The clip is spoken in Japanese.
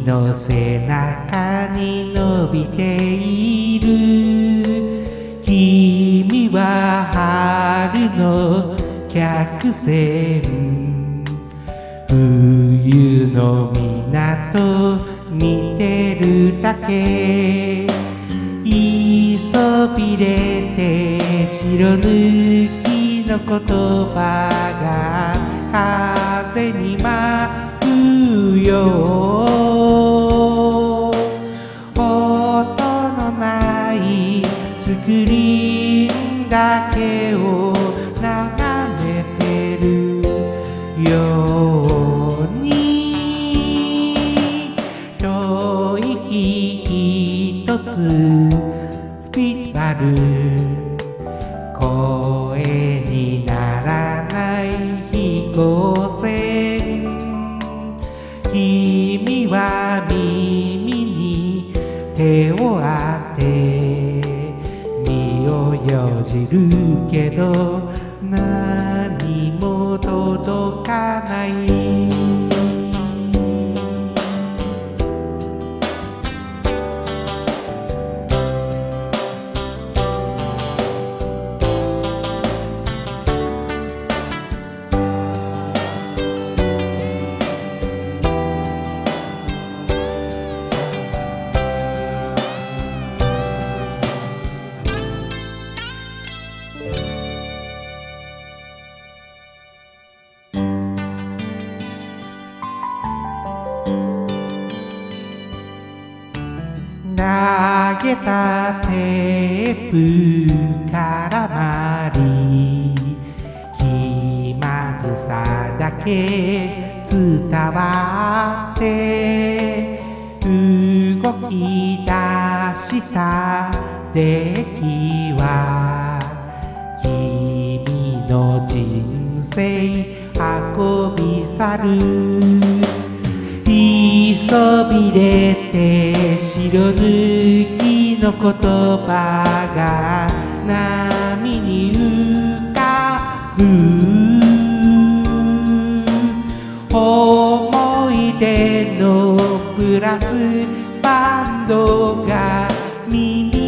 君の背中に伸びている。君は春の客船、冬の港見てるだけ。急びれて白抜きの言葉が風に舞うよ。音のないスクリーンだけを眺めてるように、吐息一つスピーチバルーン、声にならない飛行船。君は耳に手を当て身をよじるけど何も届かない。投げたテープからまり、気まずさだけ伝わって動き出した出来は君の人生運び去る。急びれて白抜きの言葉が波に浮かぶ。思い出のブラスバンドが耳